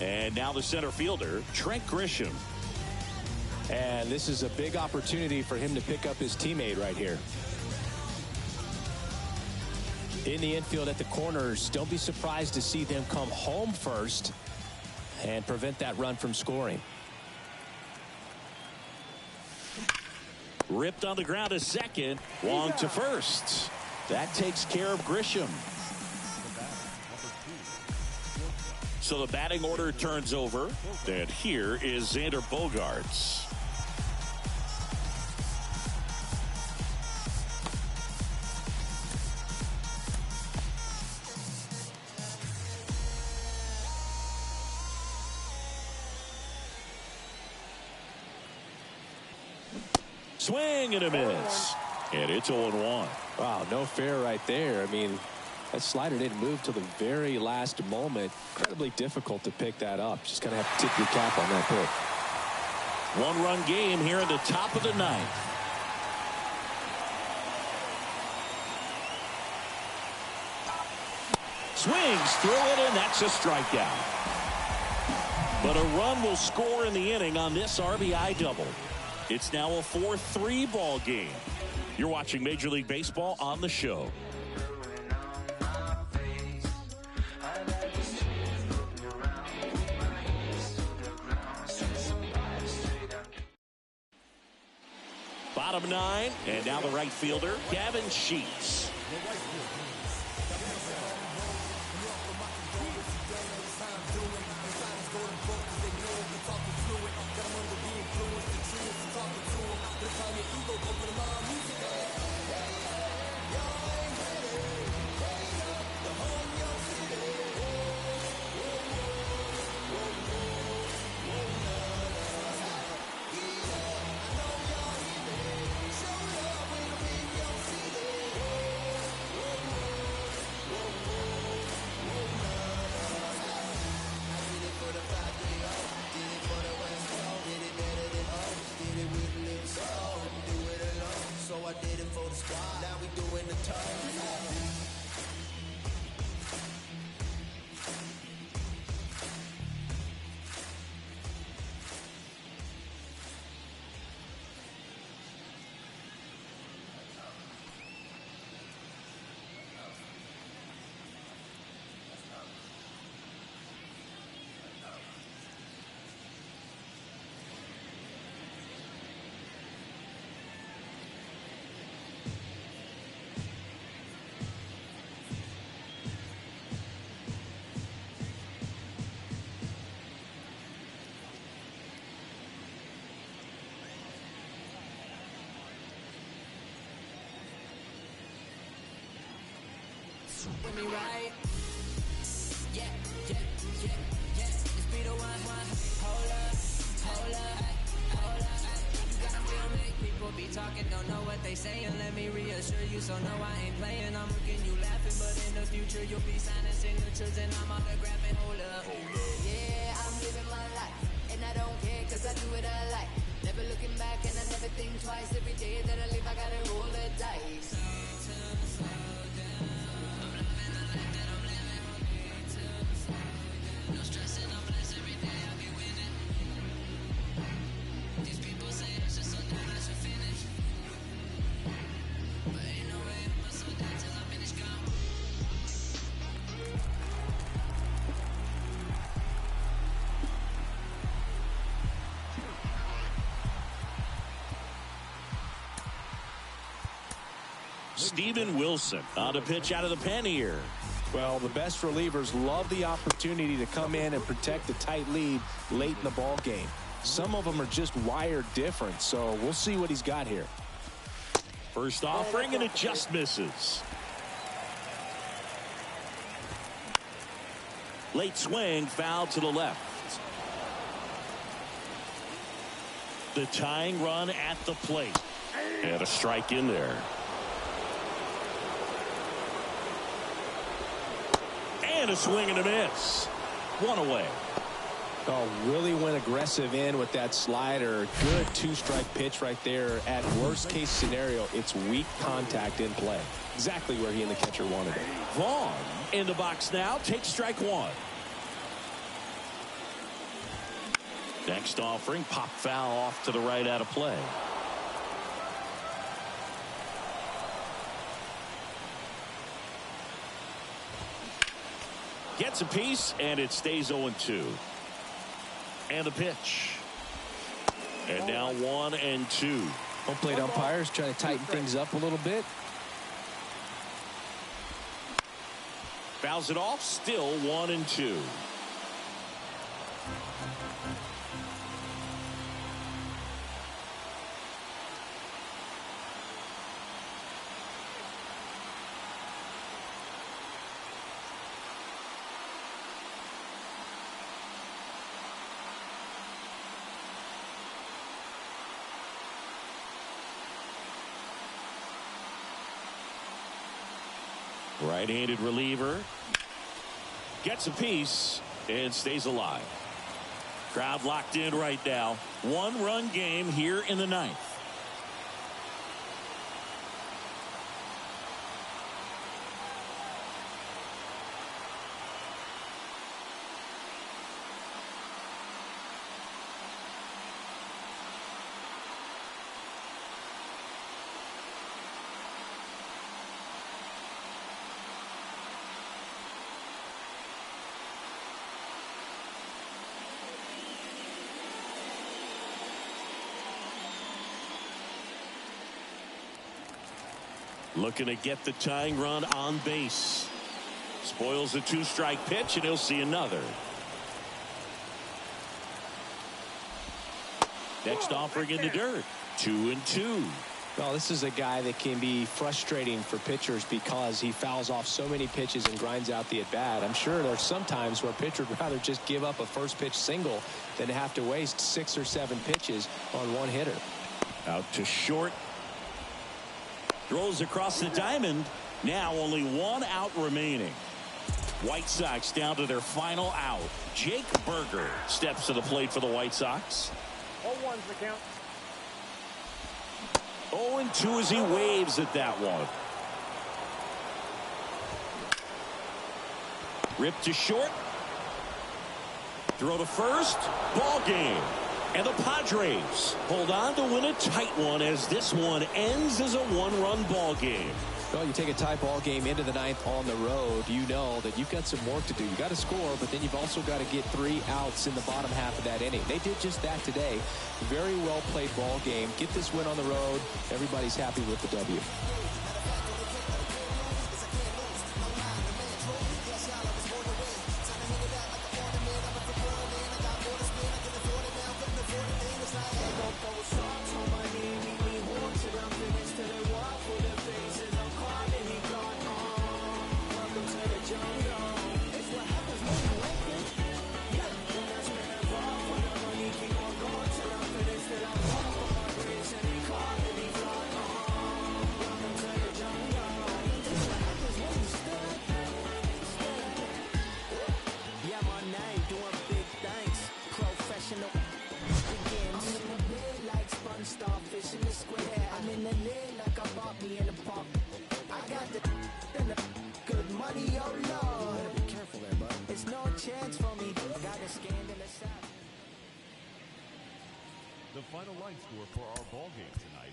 And now the center fielder, Trent Grisham. And this is a big opportunity for him to pick up his teammate right here. In the infield at the corners, don't be surprised to see them come home first and prevent that run from scoring. Ripped on the ground to second. Wong to first. That takes care of Grisham. So the batting order turns over. And here is Xander Bogaerts. Swing and a miss. And it's 0-1. Wow, no fair right there. I mean, that slider didn't move till the very last moment. Incredibly difficult to pick that up. Just kind of have to tip your cap on that pick. One-run game here in the top of the ninth. Swings through it, and that's a strikeout. But a run will score in the inning on this RBI double. It's now a 4-3 ball game. You're watching Major League Baseball on the show. Bottom nine, and now the right fielder, Gavin Sheets. With me right, yeah, yeah, yeah, yeah. It's be the one, hold up, hold up, hold up. feel me? People be talking, don't know what they saying. Let me reassure you, so no, I ain't playing. I'm looking you laughing, but in the future you'll be signing signatures and I'm autographing. Hold up. Yeah, I'm living my life, and I don't care 'cause I do what I like. Never looking back, and I never think twice. Every day that I live, I gotta roll the dice. No stressing, I'm blessed every day. I be winning. These people say it's just so that I should finish, but ain't no way I'ma slow down till I finish. Go. Steven Wilson on a pitch out of the pen here. Well, the best relievers love the opportunity to come in and protect the tight lead late in the ball game. Some of them are just wired different, so we'll see what he's got here. First offering, and it just misses. Late swing, foul to the left. The tying run at the plate. And a strike in there. And a swing and a miss. One away. Oh, really went aggressive in with that slider. Good two-strike pitch right there. At worst case scenario, it's weak contact in play. Exactly where he and the catcher wanted it. Vaughn in the box now. Takes strike one. Next offering, pop foul off to the right out of play. Gets a piece, and it stays 0-2. And the pitch. And now 1-2. Home plate umpires trying to tighten things up a little bit. Fouls it off, still 1-2. Right-handed reliever gets a piece and stays alive. Crowd locked in right now. One-run game here in the ninth. Looking to get the tying run on base. Spoils a two-strike pitch, and he'll see another. Next offering in the dirt. 2-2. Well, this is a guy that can be frustrating for pitchers because he fouls off so many pitches and grinds out the at-bat. I'm sure there's some times where a pitcher would rather just give up a first-pitch single than to have to waste 6 or 7 pitches on one hitter. Out to short. Throws across the diamond. Now only 1 out remaining. White Sox down to their final out. Jake Berger steps to the plate for the White Sox. 0-1's the count. 0-2 as he waves at that one. Rip to short. Throw to first. Ball game. And the Padres hold on to win a tight one as this one ends as a one-run ball game. Well, you take a tie ball game into the ninth on the road, you know that you've got some work to do. You got to score, but then you've also got to get 3 outs in the bottom half of that inning. They did just that today. Very well played ball game. Get this win on the road. Everybody's happy with the W. final line score for our ball game tonight.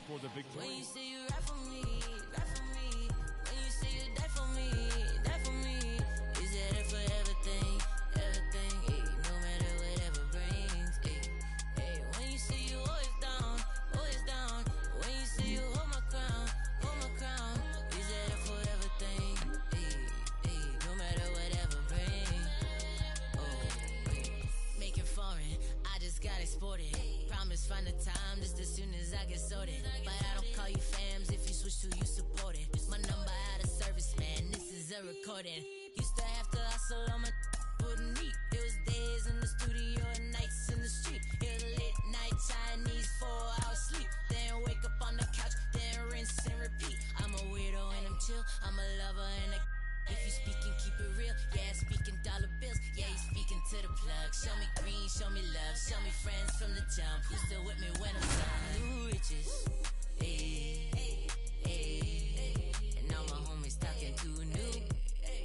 For the victory. When you say you ride for me, ride for me. When you say you die for me, die for me. Is that it for everything, everything? Ay, no matter whatever brings. Ay, ay. When you say you always down, always down. When you say you hold my crown, hold my crown. Is that it for everything? Ay, ay. No matter whatever brings. Oh, ay. Make it foreign, I just got exported. Promise find the time just as soon as I get sorted. But I don't call you fams if you switch to you support it. My number out of service, man, this is a recording. Used to have to hustle on my wouldn't eat. It was days in the studio and nights in the street. It was late night Chinese 4-hour sleep. Then wake up on the couch, then rinse and repeat. I'm a weirdo and I'm chill, I'm a lover and a if you speaking, keep it real. Yeah, speaking dollar bills. Yeah, you speaking to the plug. Show me green, show me love. Show me friends from the jump. Who's still with me when I'm done? New riches. Hey, hey, hey. And now my homies talking too new. Hey,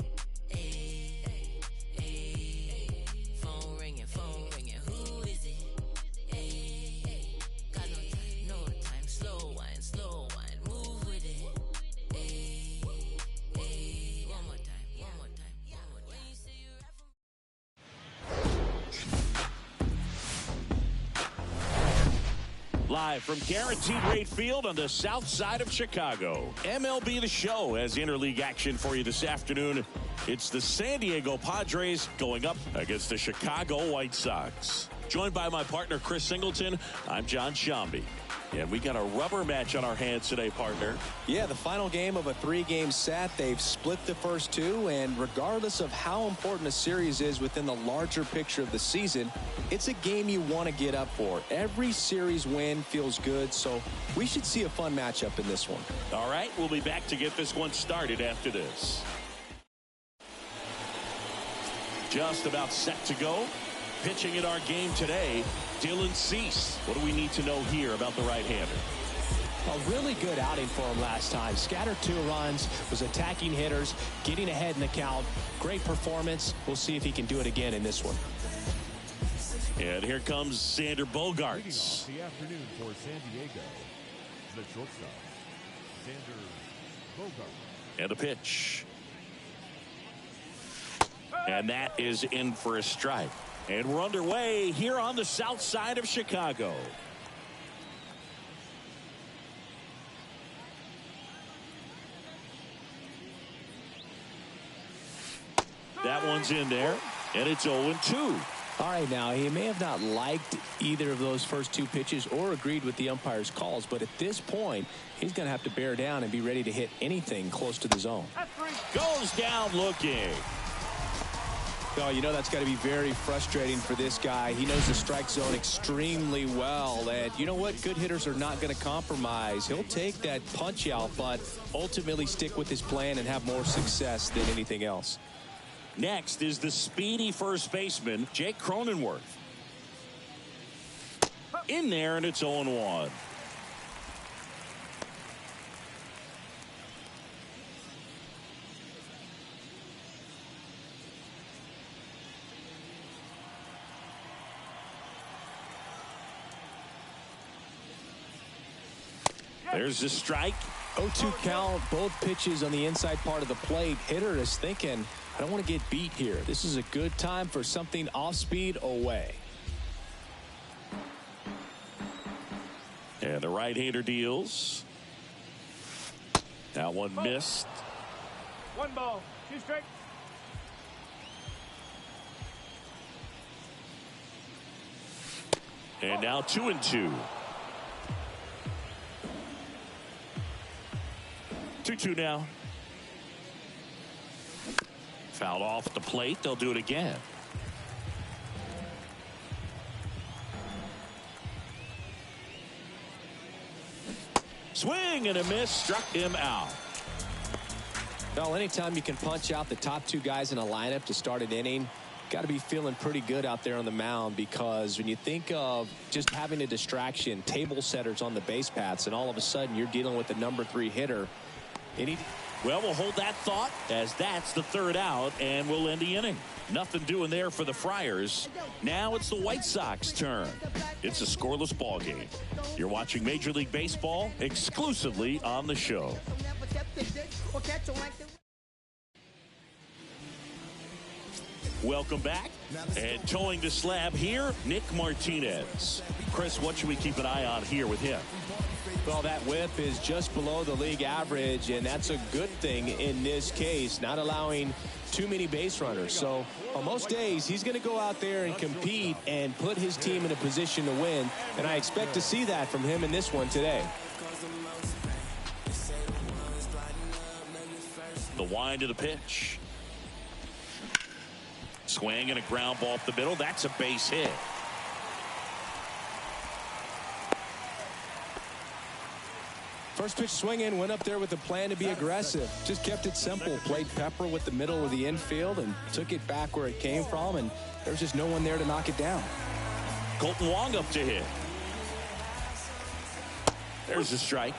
hey. Phone ringing, phone ringing. Who is it? Hey, got no time, no time. Slow wine, move with it. Hey, hey. One more time, one more time, one more time. When you say you rap for Live from Guaranteed Rate Field on the south side of Chicago. MLB The Show has interleague action for you this afternoon. It's the San Diego Padres going up against the Chicago White Sox. Joined by my partner, Chris Singleton, I'm John Shambi. And we got a rubber match on our hands today, partner. Yeah, the final game of a 3-game set. They've split the first two, and regardless of how important a series is within the larger picture of the season, it's a game you want to get up for. Every series win feels good, so we should see a fun matchup in this one. All right, we'll be back to get this one started after this. Just about set to go. Pitching in our game today, Dylan Cease. What do we need to know here about the right-hander? A really good outing for him last time. Scattered 2 runs, was attacking hitters, getting ahead in the count. Great performance. We'll see if he can do it again in this one. And here comes Xander Leading off Bogaerts. the afternoon for San Diego, the shortstop, Xander Bogaerts. And a pitch. And that is in for a strike. And we're underway here on the south side of Chicago. That one's in there, and it's 0-2. All right, now, he may have not liked either of those first 2 pitches or agreed with the umpire's calls, but at this point, he's going to have to bear down and be ready to hit anything close to the zone. Goes down looking. Oh, you know that's got to be very frustrating for this guy. He knows the strike zone extremely well, and you know what? Good hitters are not going to compromise. He'll take that punch out, but ultimately stick with his plan and have more success than anything else. Next is the speedy first baseman, Jake Cronenworth. In there, and it's 0-1. There's the strike. 0-2 count, both pitches on the inside part of the plate. Hitter is thinking, I don't want to get beat here. This is a good time for something off speed away. And the right-hander deals. That one missed. 1 ball, 2 strikes. And now 2-2. 2-2 now. Fouled off the plate. They'll do it again. Swing and a miss. Struck him out. Well, anytime you can punch out the top 2 guys in a lineup to start an inning, got to be feeling pretty good out there on the mound, because when you think of just having a distraction, table setters on the base paths, and all of a sudden you're dealing with the number 3 hitter. Well, we'll hold that thought, as that's the 3rd out, and we'll end the inning. Nothing doing there for the Friars. Now it's the White Sox turn. It's a scoreless ball game. You're watching Major League Baseball exclusively on the show. Welcome back. And towing the slab here, Nick Martinez. Chris, what should we keep an eye on here with him? Well, that whip is just below the league average, and that's a good thing in this case, not allowing too many base runners. So on most days, he's going to go out there and compete and put his team in a position to win, and I expect to see that from him in this one today. The wind of the pitch. Swing and a ground ball up the middle. That's a base hit. First pitch swinging, went up there with a plan to be aggressive. Just kept it simple. Played pepper with the middle of the infield and took it back where it came from, and there's just no one there to knock it down. Colton Wong up to hit. There's a strike.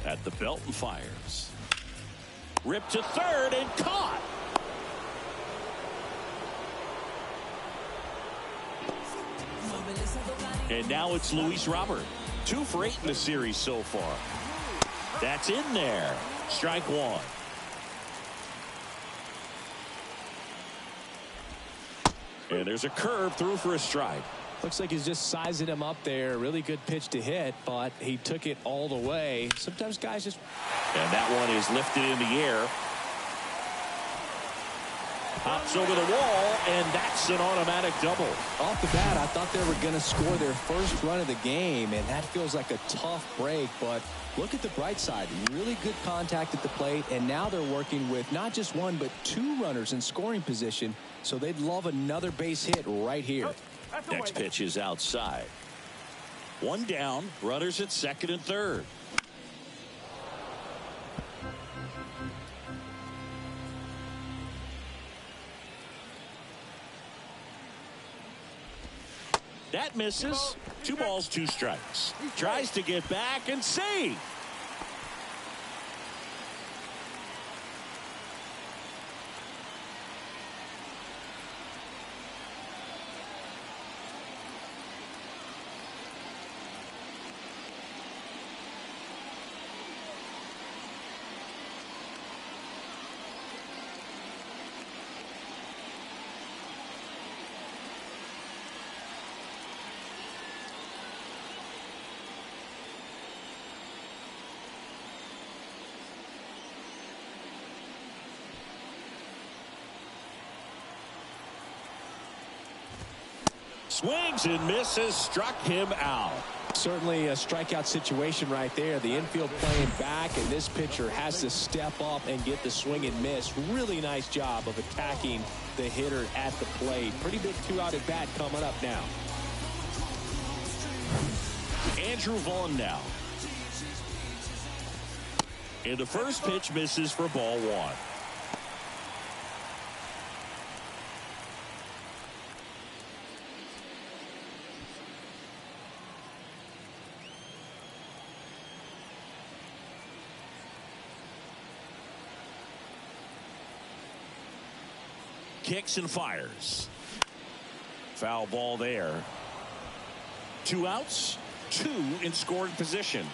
At the belt and fires. Ripped to third and caught. And now it's Luis Robert. 2 for 8 in the series so far. That's in there. Strike one. And there's a curve through for a strike. Looks like he's just sizing him up there. Really good pitch to hit, but he took it all the way. Sometimes guys just... And that one is lifted in the air. Hops over the wall, and that's an automatic double. Off the bat, I thought they were going to score their first run of the game, and that feels like a tough break. But look at the bright side. Really good contact at the plate, and now they're working with not just 1, but 2 runners in scoring position. So they'd love another base hit right here. Next pitch is outside. 1 down, runners at second and third. That misses. 2 balls, 2 strikes. Tries to get back and save. Swings and misses, struck him out. Certainly a strikeout situation right there. The infield playing back, and this pitcher has to step up and get the swing and miss. Really nice job of attacking the hitter at the plate. Pretty big 2-out at bat coming up now. Andrew Vaughn now. And the first pitch misses for ball 1. kicks and fires. Foul ball there. 2 outs, 2 in scoring position.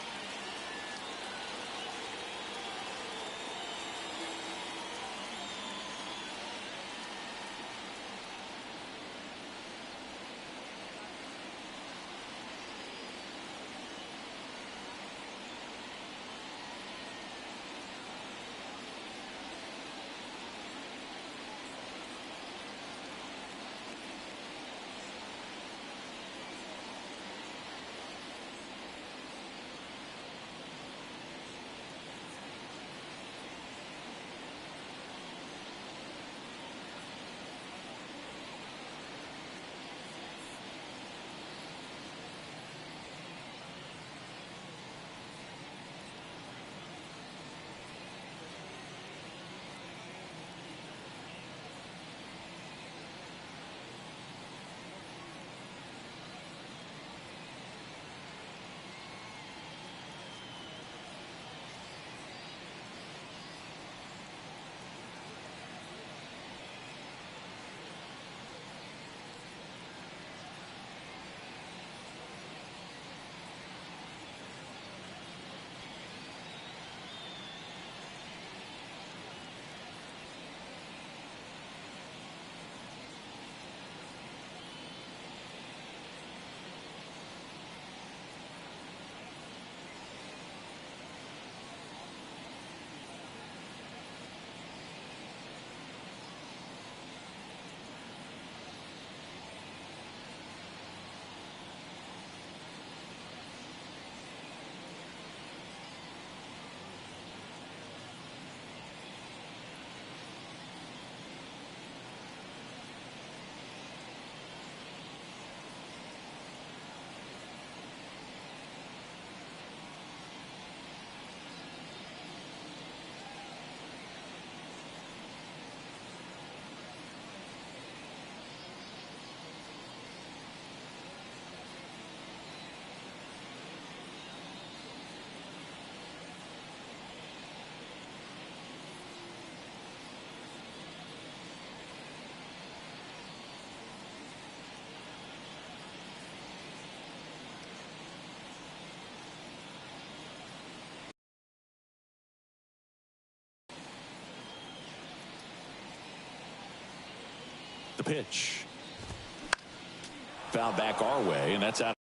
The pitch. Foul back our way, and that's out.